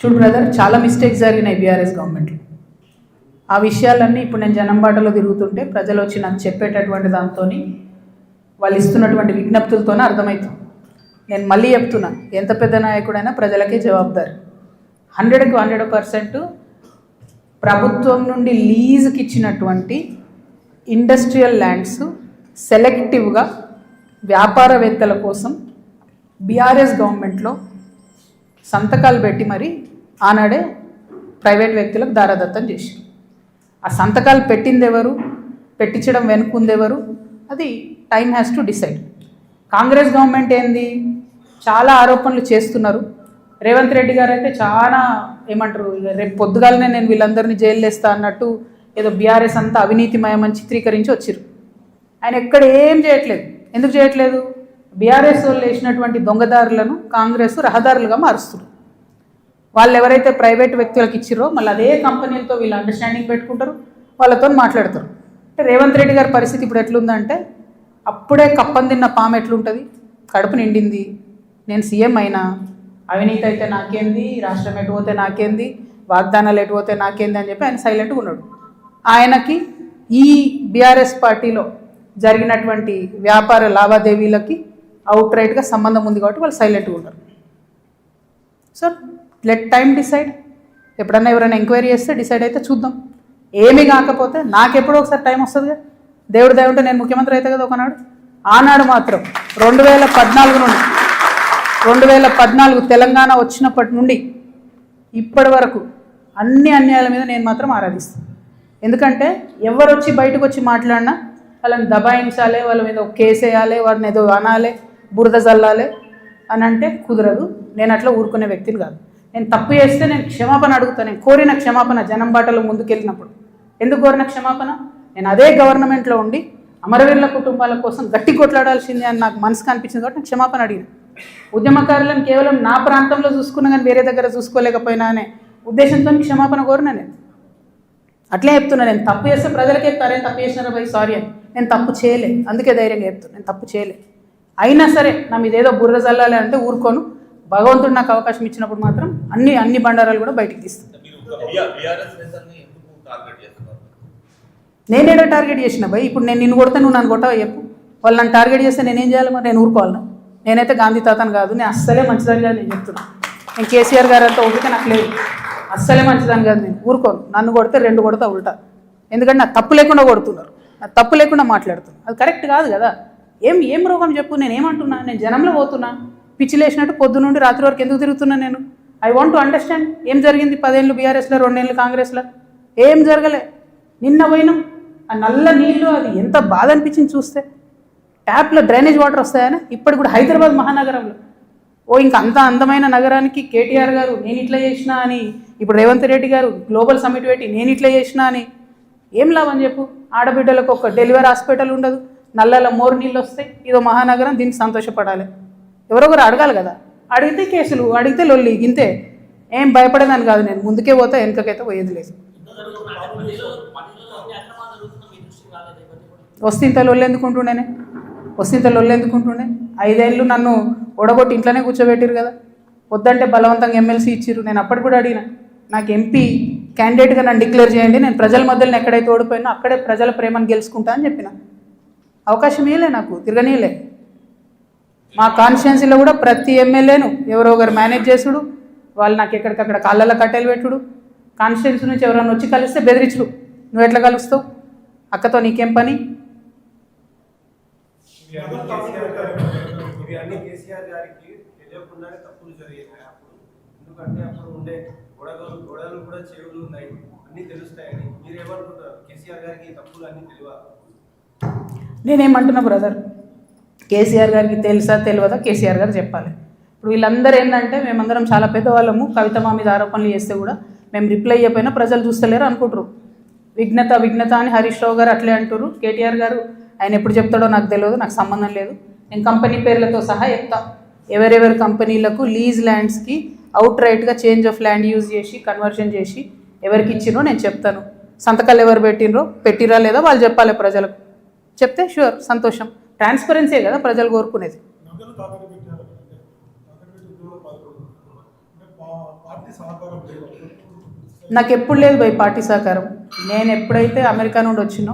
చూడు బ్రదర్, చాలా మిస్టేక్స్ జరిగినాయి బీఆర్ఎస్ గవర్నమెంట్లో. ఆ విషయాలన్నీ ఇప్పుడు నేను జనం బాటలో తిరుగుతుంటే ప్రజలు వచ్చి నాకు చెప్పేటటువంటి దాంతో వాళ్ళు ఇస్తున్నటువంటి విజ్ఞప్తులతోనే అర్థమవుతుంది. నేను మళ్ళీ చెప్తున్నా, ఎంత పెద్ద నాయకుడైనా ప్రజలకే జవాబుదారి. 100కి 100% ప్రభుత్వం నుండి లీజుకి ఇచ్చినటువంటి ఇండస్ట్రియల్ ల్యాండ్స్ సెలెక్టివ్గా వ్యాపారవేత్తల కోసం బీఆర్ఎస్ గవర్నమెంట్లో సంతకాలు పెట్టి మరి ఆనాడే ప్రైవేట్ వ్యక్తులకు దారాదత్తం చేశారు. ఆ సంతకాలు పెట్టింది ఎవరు, పెట్టించడం వెనుకుందెవరు, అది time has to decide. Congress government ఏంది, చాలా ఆరోపణలు చేస్తున్నారు. రేవంత్ రెడ్డి గారు అయితే చాలా ఏమంటారు, రేపు పొద్దుగాలనే నేను వీళ్ళందరినీ జైలు వేస్తా అన్నట్టు ఏదో బీఆర్ఎస్ అంతా అవినీతిమయమని చిత్రీకరించి వచ్చారు. ఆయన ఎక్కడ ఏం చేయట్లేదు. ఎందుకు చేయట్లేదు? బీఆర్ఎస్ వాళ్ళు వేసినటువంటి దొంగదారులను కాంగ్రెస్ రహదారులుగా మారుస్తున్నారు. వాళ్ళు ఎవరైతే ప్రైవేట్ వ్యక్తులకు ఇచ్చిరో మళ్ళీ అదే కంపెనీలతో వీళ్ళు అండర్స్టాండింగ్ పెట్టుకుంటారు, వాళ్ళతో మాట్లాడతారు. అంటే రేవంత్ రెడ్డి గారి పరిస్థితి ఇప్పుడు ఎట్లుందంటే, అప్పుడే కప్పం తిన్న పాము ఎట్లుంటుంది, కడుపు నిండింది, నేను సీఎం అయినా, అవినీతి అయితే నాకేంది, రాష్ట్రం ఎటు పోతే నాకేంది, వాగ్దానాలు ఎటు పోతే నాకేంది అని చెప్పి ఆయన సైలెంట్గా ఉన్నాడు. ఆయనకి ఈ బీఆర్ఎస్ పార్టీలో జరిగినటువంటి వ్యాపార లావాదేవీలకి అవుట్ రైట్గా సంబంధం ఉంది కాబట్టి వాళ్ళు సైలెంట్గా ఉన్నారు. So let time decide. ఎప్పుడన్నా ఎవరైనా ఎంక్వైరీ చేస్తే డిసైడ్ అయితే చూద్దాం. ఏమీ కాకపోతే నాకెప్పుడో ఒకసారి టైం వస్తుందిగా, దేవుడు దయ నేను ముఖ్యమంత్రి అయితే కదా ఒకనాడు. ఆనాడు మాత్రం 2014 నుండి 2014 తెలంగాణ వచ్చినప్పటి నుండి ఇప్పటి వరకు అన్ని అన్యాయాల మీద నేను మాత్రం ఆరాధిస్తాను. ఎందుకంటే ఎవరు వచ్చి బయటకు వచ్చి మాట్లాడినా వాళ్ళని దబాయించాలి, వాళ్ళ మీద ఒక కేసు వేయాలి, వాడిని ఏదో అనాలి, బురద జల్లాలి అని అంటే కుదరదు. నేను అట్లా ఊరుకునే వ్యక్తిని కాదు. నేను తప్పు చేస్తే నేను క్షమాపణ అడుగుతాను. నేను కోరిన క్షమాపణ జనం బాటలో ముందుకెళ్ళినప్పుడు. ఎందుకు కోరిన క్షమాపణ? నేను అదే గవర్నమెంట్లో ఉండి అమరవీరుల కుటుంబాల కోసం గట్టి కొట్లాడాల్సిందే అని నాకు మనసుకు అనిపించింది కాబట్టి నేను క్షమాపణ అడిగిన. ఉద్యమకారులను కేవలం నా ప్రాంతంలో చూసుకున్నా కానీ వేరే దగ్గర చూసుకోలేకపోయినా అనే ఉద్దేశంతో క్షమాపణ కోరినా. నేను అట్లే చెప్తున్నా, నేను తప్పు చేస్తే ప్రజలకే చెప్తారు, ఏం తప్పు చేసినారా భయ్ సారీ అని. నేను తప్పు చేయలే, అందుకే ధైర్యంగా చెప్తాను, నేను తప్పు చేయలే. అయినా సరే నా మీద ఏదో బుర్ర జల్లాలి అంటే ఊరుకోను. భగవంతుడు నాకు అవకాశం ఇచ్చినప్పుడు మాత్రం అన్ని బండారాలు కూడా బయటికి తీస్తాను. నేనేదో టార్గెట్ చేసిన భయ్. ఇప్పుడు నేను నిన్ను కొడతా, నువ్వు నన్ను కొట్టావా చెప్పు. వాళ్ళు నన్ను టార్గెట్ చేస్తే నేనేం చేయాలి మరి? నేను ఊరుకోవాలన్నా? నేనైతే గాంధీ తాతను కాదు, నేను అస్సలే మంచిదని కాదు నేను చెప్తున్నా. నేను కేసీఆర్ గారు అంతా ఓపిక నాకు లేదు, అస్సలే మంచిదని కాదు. నేను ఊరుకోను. నన్ను కొడితే 2 కొడతా ఉల్టా. ఎందుకంటే నాకు తప్పు లేకుండా కొడుతున్నారు, నాకు తప్పు లేకుండా మాట్లాడుతున్నారు. అది కరెక్ట్ కాదు కదా. ఏం రోగం చెప్పు? నేను ఏమంటున్నా? నేను జనంలో పోతున్నా, పిచ్చిలేసినట్టు పొద్దు నుండి రాత్రి వరకు ఎందుకు తిరుగుతున్నా నేను? ఐ వాంట్ టు అండర్స్టాండ్ ఏం జరిగింది. 10 ఏళ్ళు బీఆర్ఎస్లో, 2 ఏళ్ళు కాంగ్రెస్లో ఏం జరగలే. నిన్న పోయినాం, ఆ నల్ల నీళ్ళు అది ఎంత బాధ అనిపించింది చూస్తే. ట్యాప్లో డ్రైనేజ్ వాటర్ వస్తాయని ఇప్పటికి కూడా హైదరాబాద్ మహానగరంలో ఇంకా అంత అందమైన నగరానికి కేటీఆర్ గారు నేను ఇట్లా చేసినా అని, ఇప్పుడు రేవంత్ రెడ్డి గారు గ్లోబల్ సమిట్ పెట్టి నేను ఇట్లా చేసినా అని ఏం లాభం చెప్పు? ఆడబిడ్డలకు ఒక డెలివరీ హాస్పిటల్ ఉండదు, నల్లలో మోరు నీళ్ళు వస్తాయి. ఇదో మహానగరం, దీనికి సంతోషపడాలి. ఎవరొకరు అడగాలి కదా. అడిగితే కేసులు, అడిగితే లొల్లి, ఇంతే. ఏం భయపడేదాన్ని కాదు నేను. ముందుకే పోతా, వెనుకకైతే పోయేది లేదు. వస్తే లొల్లెందుకుంటుండేనే 5 ఏళ్ళు నన్ను ఓడగొట్టి ఇంట్లోనే కూర్చోబెట్టిరు కదా. వద్దంటే బలవంతంగా ఎమ్మెల్సీ ఇచ్చిర్రు. నేను అప్పటి కూడా అడిగిన, నాకు ఎంపీ క్యాండిడేట్గా నన్ను డిక్లేర్ చేయండి, నేను ప్రజల మధ్యలో ఎక్కడైతే ఓడిపోయినా అక్కడే ప్రజల ప్రేమను గెలుచుకుంటా అని చెప్పిన. అవకాశం ఇవ్వలే నాకు, తిరగనీయలే. మా కాన్స్టిట్యున్సీలో కూడా ప్రతి ఎమ్మెల్యేను ఎవరో ఒకరు మేనేజ్ చేసుడు, వాళ్ళు నాకు ఎక్కడికక్కడ కాళ్ళల్లో కట్టెలు పెట్టుడు, కాన్స్టిట్యున్సీ నుంచి ఎవరైనా వచ్చి కలిస్తే బెదిరించుడు. నువ్వు ఎట్లా కలుస్తావు, అక్కతో నీకేం పని? నేనేమంటున్నా బ్రదర్, కేసీఆర్ గారికి తెలుసా తెలియదా కేసీఆర్ గారు చెప్పాలి. ఇప్పుడు వీళ్ళందరూ ఏంటంటే మేమందరం చాలా పెద్దవాళ్ళము, కవిత మా మీద ఆరోపణలు చేస్తే కూడా మేము రిప్లై అయిపోయినా ప్రజలు చూస్తలేరు అనుకుంటారు. విఘ్నత అని హరీష్ రావు గారు అట్లే అంటారు. కేటీఆర్ గారు ఆయన ఎప్పుడు చెప్తాడో నాకు తెలియదు, నాకు సంబంధం లేదు. నేను కంపెనీ పేర్లతో సహా చెప్తా. ఎవరెవరి కంపెనీలకు లీజ్ ల్యాండ్స్కి అవుట్ రైట్గా చేంజ్ ఆఫ్ ల్యాండ్ యూజ్ చేసి కన్వర్షన్ చేసి ఎవరికి ఇచ్చినో నేను చెప్తాను. సంతకాలు ఎవరు పెట్టిరా లేదా వాళ్ళు చెప్పాలి ప్రజలకు. చెప్తే షూర్ సంతోషం. ట్రాన్స్పరెన్సీ కదా ప్రజలు కోరుకునేది. పార్టీ సహకారం లేదు. నాకు ఎప్పుడు లేదు భయ్ పార్టీ సహకారం. నేను ఎప్పుడైతే అమెరికా నుండి వచ్చినో